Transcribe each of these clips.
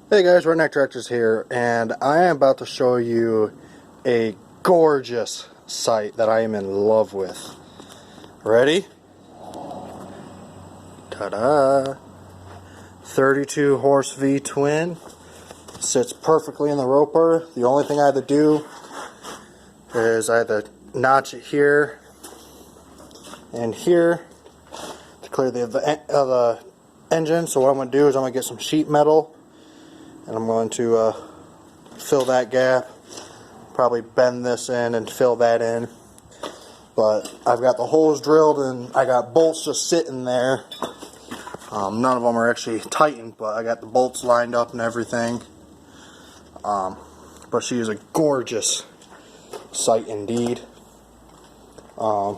Hey guys, Redneck Tractors here, and I am about to show you a gorgeous sight that I am in love with. Ready? Ta-da! 32 horse vtwin. Sits perfectly in the roper. The only thing I had to do is I had to notch it here and here to clear the engine. So what I'm going to do is I'm going to get some sheet metal and I'm going to fill that gap, probably bend this in and fill that in. But I've got the holes drilled and I got bolts just sitting there. None of them are actually tightened, but I got the bolts lined up and everything. But she is a gorgeous sight indeed. I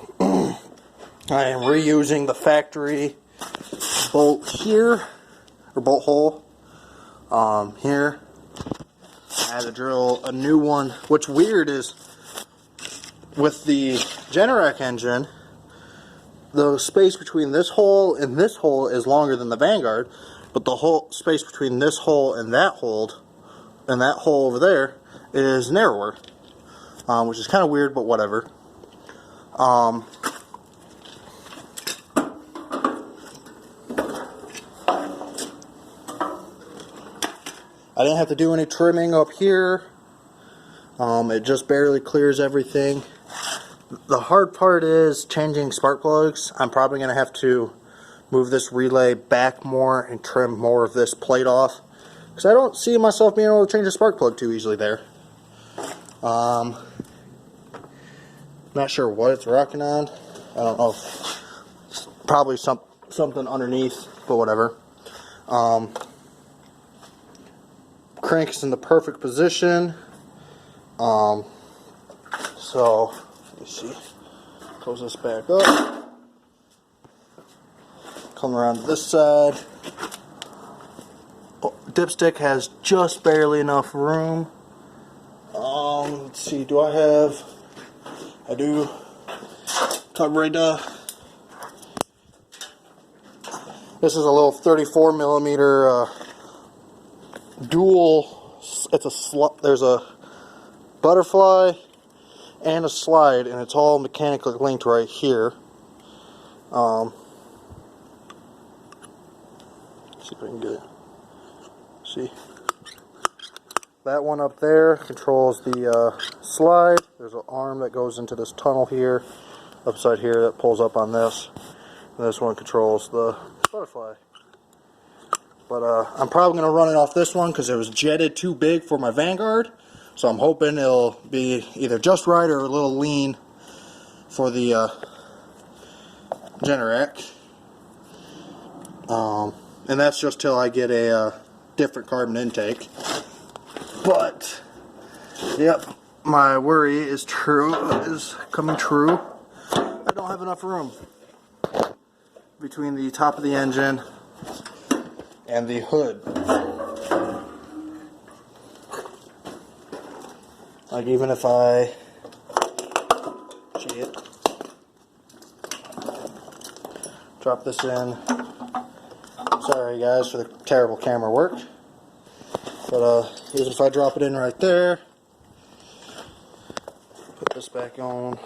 am reusing the factory bolt here, or bolt hole. Here I had to drill a new one. What's weird is with the Generac engine, the space between this hole and this hole is longer than the Vanguard, but the whole space between this hole and that hole over there is narrower, which is kind of weird, but whatever. I didn't have to do any trimming up here. It just barely clears everything. The hard part is changing spark plugs. I'm probably going to have to move this relay back more and trim more of this plate off, because I don't see myself being able to change a spark plug too easily there. Not sure what it's rocking on. I don't know. Probably something underneath, but whatever. Crank is in the perfect position. So let me see. Close this back up. Come around to this side. Oh, dipstick has just barely enough room. Let's see. Do I have? I do. Carburetor. This is a little 34 millimeter dual. It's a there's a butterfly and a slide, and it's all mechanically linked right here. See if I can get it. See, that one up there controls the slide. There's an arm that goes into this tunnel here, upside here, that pulls up on this. And this one controls the butterfly. But I'm probably going to run it off this one because it was jetted too big for my Vanguard. So I'm hoping it'll be either just right or a little lean for the Generac. And that's just till I get a different carbon intake. But, yep, my worry is coming true. I don't have enough room between the top of the engine and the hood. Like, even if I drop this in. Sorry guys for the terrible camera work. But even if I drop it in right there, put this back on.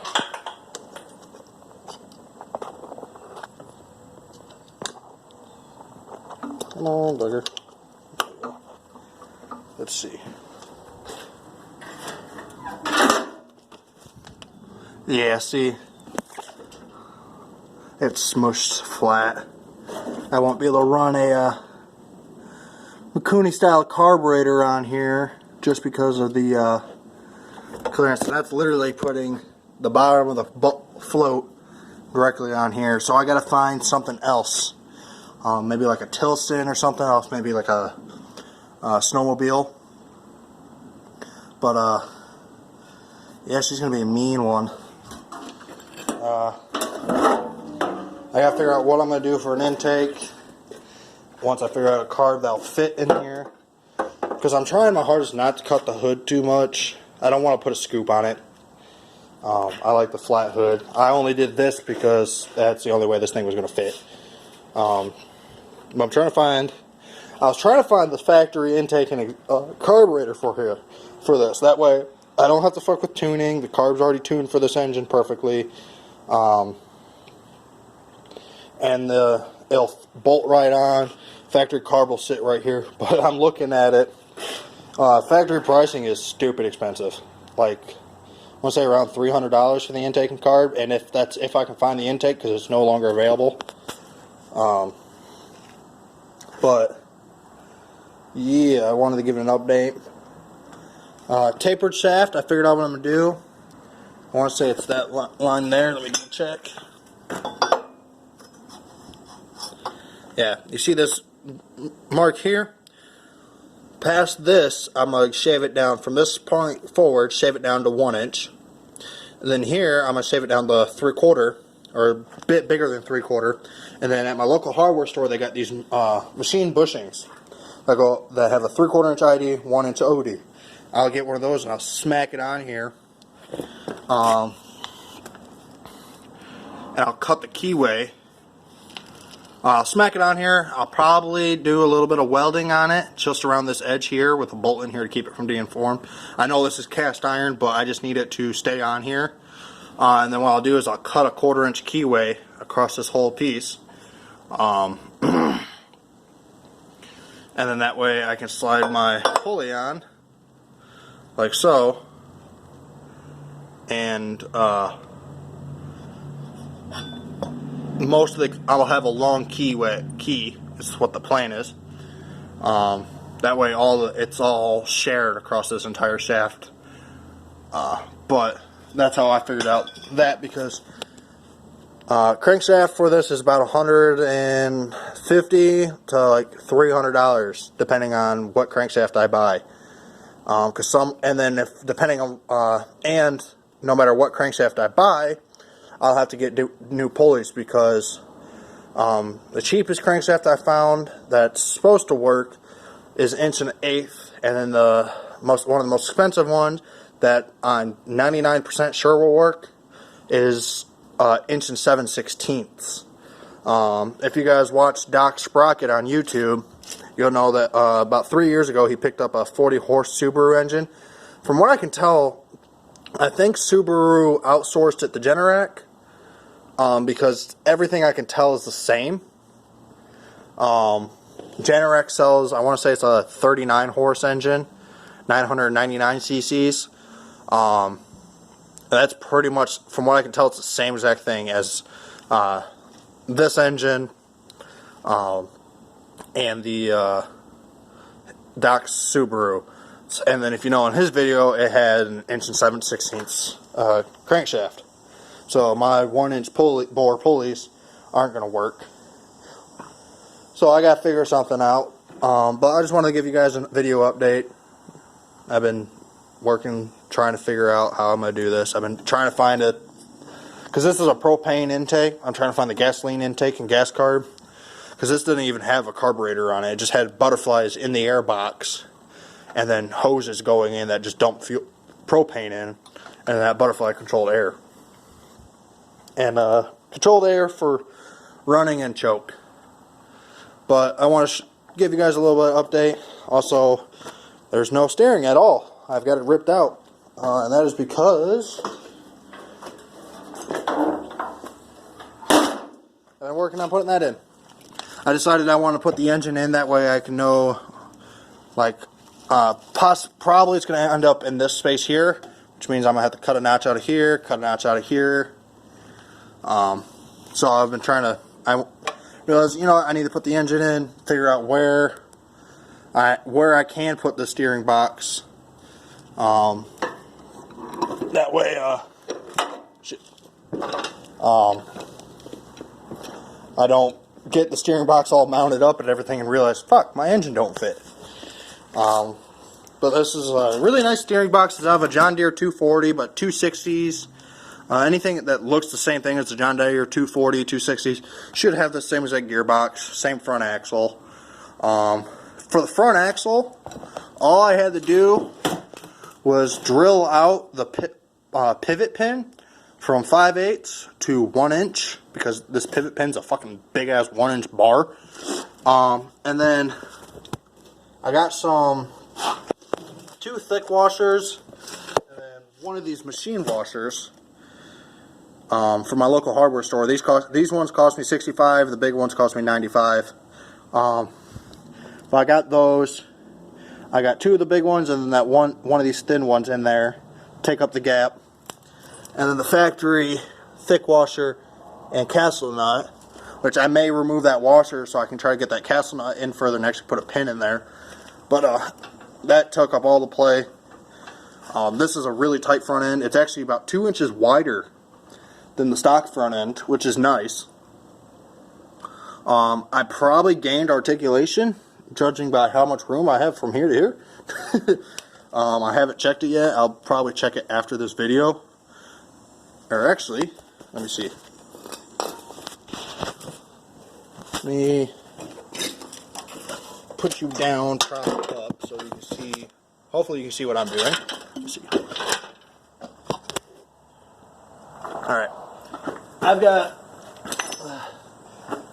Come on, bugger. Let's see. Yeah, see, it's smushed flat. I won't be able to run a Mikuni style carburetor on here just because of the clearance. And that's literally putting the bottom of the float directly on here. So I got to find something else. Maybe like a Tilson or something else. Maybe like a snowmobile. But yeah, she's going to be a mean one. I gotta figure out what I'm gonna do for an intake once I figure out a carb that'll fit in here, because I'm trying my hardest not to cut the hood too much. I don't want to put a scoop on it. I like the flat hood. I only did this because that's the only way this thing was gonna fit. But I'm trying to find. I was trying to find the factory intake and a carburetor for this. That way, I don't have to fuck with tuning. The carb's already tuned for this engine perfectly. And it'll bolt right on. Factory carb will sit right here. But I'm looking at it. Factory pricing is stupid expensive. Like, I want to say around $300 for the intake and carb. And if I can find the intake, because it's no longer available. But yeah, I wanted to give it an update. Tapered shaft, I figured out what I'm going to do. I want to say it's that line there. Let me check. Yeah, you see this mark here? Past this, I'm going to shave it down from this point forward, shave it down to 1 inch. And then here, I'm going to shave it down to 3/4, or a bit bigger than 3/4. And then at my local hardware store, they got these machine bushings that have a 3/4 inch ID, 1 inch OD. I'll get one of those and I'll smack it on here. And I'll cut the keyway. I'll smack it on here. I'll probably do a little bit of welding on it, just around this edge here, with a bolt in here to keep it from being formed. I know this is cast iron, but I just need it to stay on here. And then what I'll do is I'll cut a 1/4 inch keyway across this whole piece. And then that way I can slide my pulley on, like so. And I'll have a long key. This is what the plan is. That way it's all shared across this entire shaft. But that's how I figured out that, because crankshaft for this is about $150 to like $300 depending on what crankshaft I buy. And no matter what crankshaft I buy, I'll have to get new pulleys, because the cheapest crankshaft I found that's supposed to work is 1.1/8, and then one of the most expensive ones that I'm 99% sure will work is 1.7/16. If you guys watch Doc Sprocket on YouTube, you'll know that about 3 years ago he picked up a 40-horse Subaru engine. From what I can tell, I think Subaru outsourced it to Generac, because everything I can tell is the same. Generac sells, I want to say it's a 39-horse engine, 999 cc's. That's pretty much, from what I can tell, it's the same exact thing as this engine and the Doc's Subaru. And then if you know, in his video, it had an 1.7/16 crankshaft. So my 1-inch bore pulleys aren't going to work. So I got to figure something out. But I just wanted to give you guys a video update. I've been working, trying to figure out how I'm going to do this. I've been trying to find it, because this is a propane intake. I'm trying to find the gasoline intake and gas carb, because this didn't even have a carburetor on it. It just had butterflies in the air box, and then hoses going in that just dump propane in, and that butterfly controlled air. And controlled air for running and choke. But I want to give you guys a little bit of update. Also, there's no steering at all. I've got it ripped out. And that is because I've been working on putting that in. I decided I want to put the engine in, that way I can know, like, probably it's going to end up in this space here, which means I'm going to have to cut a notch out of here, cut a notch out of here. So I've been trying to, I realized, you know, I need to put the engine in, figure out where I can put the steering box. That way, I don't get the steering box all mounted up and everything and realize, fuck, my engine don't fit. But this is a really nice steering box. It's out of a John Deere 240, but 260s. Anything that looks the same thing as the John Deere 240, 260s should have the same exact gearbox, same front axle. For the front axle, all I had to do was drill out the pivot pin from 5/8 to 1 inch, because this pivot pin's a fucking big ass 1 inch bar. And then I got two thick washers and then one of these machine washers from my local hardware store. These ones cost me $65. The big ones cost me $95. But I got those. I got two of the big ones and then that one of these thin ones in there. Take up the gap. And then the factory thick washer and castle nut, which I may remove that washer so I can try to get that castle nut in further and actually put a pin in there. But that took up all the play. This is a really tight front end. It's actually about 2 inches wider than the stock front end, which is nice. I probably gained articulation, judging by how much room I have from here to here. I haven't checked it yet. I'll probably check it after this video. Or actually, let me see. Let me put you down, prop it up, so you can see. Hopefully you can see what I'm doing. Let's see. Alright. I've got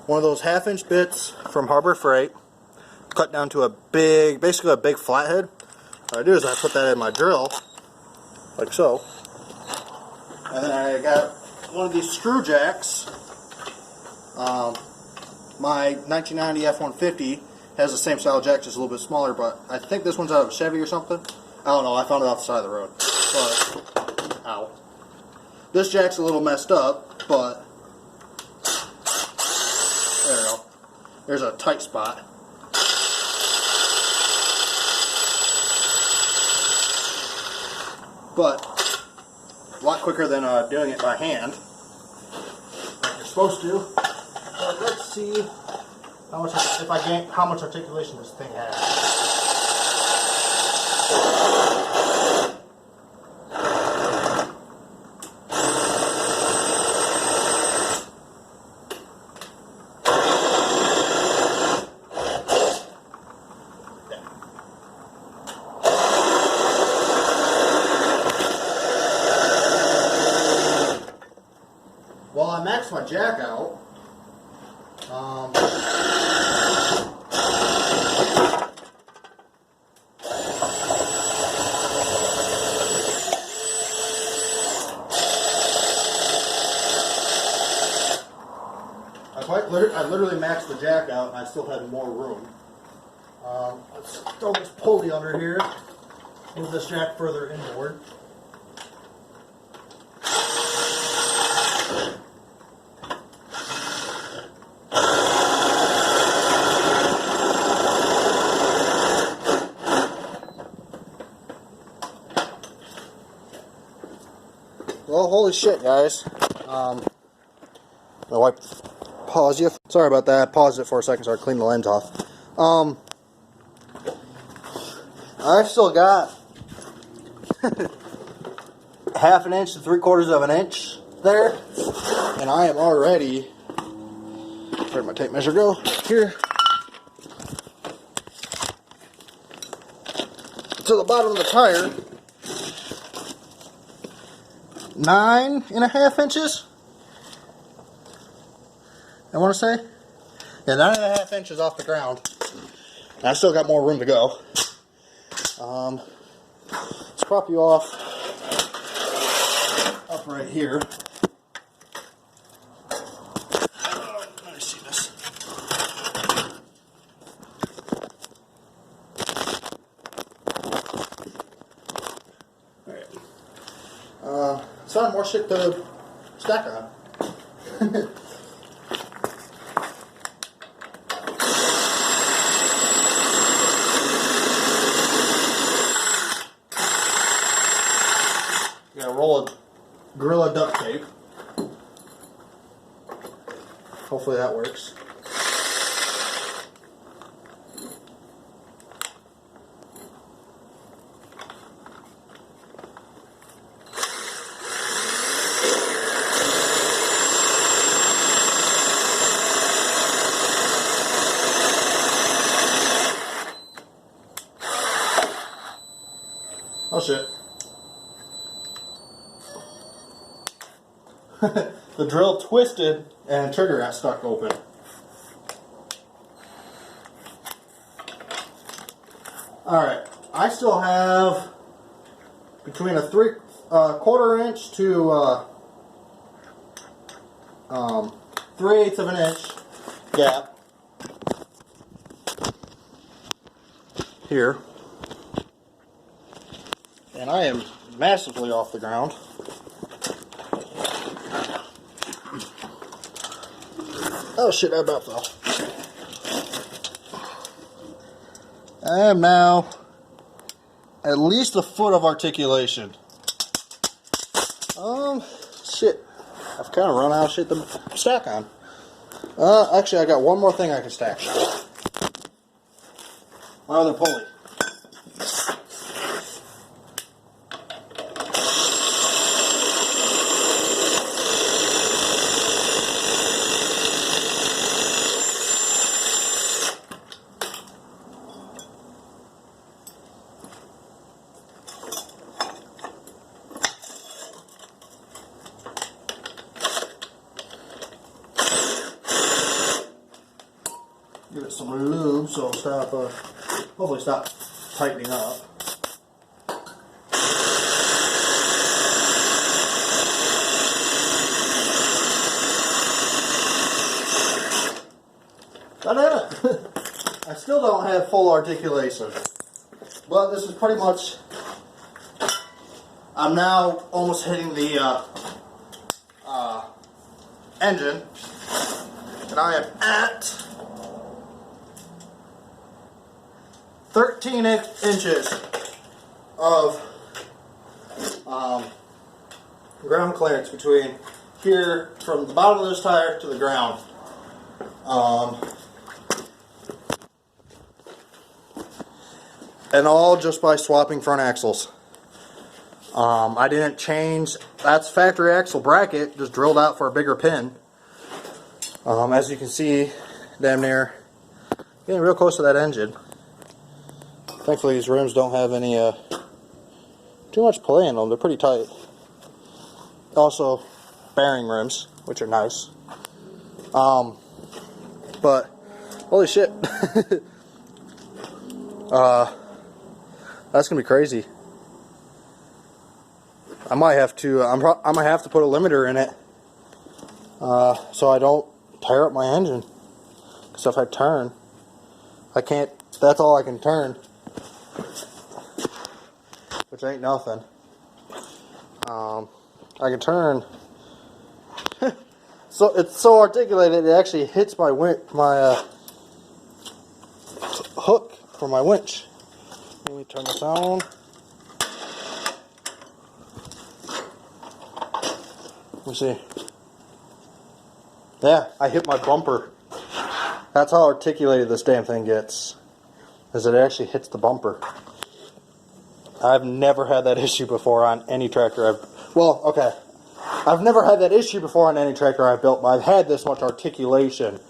one of those 1/2-inch bits from Harbor Freight, cut down to basically a big flathead. What I do is I put that in my drill, like so. And then I got one of these screw jacks. My 1990 F-150 has the same style jack, just a little bit smaller, but I think this one's out of a Chevy or something. I don't know, I found it off the side of the road. But, ow. This jack's a little messed up, but there we go. There's a tight spot. But a lot quicker than doing it by hand, like you're supposed to. But let's see how much how much articulation this thing has. Well, I maxed my jack out. I literally maxed the jack out and I still had more room. Let's throw this pulley under here, move this jack further inward. Well, holy shit, guys. I'll pause you. Sorry about that. I paused it for a second so I cleaned the lens off. I've still got 1/2 inch to 3/4 of an inch there, and I am already, where'd my tape measure go? Here. To the bottom of the tire. 9.5 inches. I want to say, yeah, 9.5 inches off the ground. And I still got more room to go. Let's prop you off up right here. Let me see this. All right. It's not more shit to stack on. Roll of Gorilla duct tape. Hopefully that works. Oh shit. The drill twisted and trigger got stuck open. Alright, I still have between a 3/4 inch to 3/8 of an inch gap here. And I am massively off the ground. Oh shit, I about fell. I am now at least a foot of articulation. Shit. I've kind of run out of shit to stack on. Actually, I got one more thing I can stack. My other pulley. Give it some lube so it'll stop, hopefully stop tightening up. God damn it! I still don't have full articulation, but this is pretty much, I'm now almost hitting the engine, and I am at 13 inches of ground clearance between here, from the bottom of this tire to the ground. And all just by swapping front axles. I didn't change, that's factory axle bracket, just drilled out for a bigger pin. As you can see, damn near getting real close to that engine. Thankfully these rims don't have any too much play in them. They're pretty tight. Also bearing rims, which are nice. But holy shit. That's gonna be crazy. I might have to put a limiter in it so I don't tear up my engine. Because if I turn, I can't, that's all I can turn. Which ain't nothing. I can turn. So it's so articulated it actually hits my hook for my winch. Let me turn this on. Let me see. Yeah, I hit my bumper. That's how articulated this damn thing gets. Is it actually hits the bumper. I've never had that issue before on any tractor I've never had that issue before on any tractor I've built, but I've had this much articulation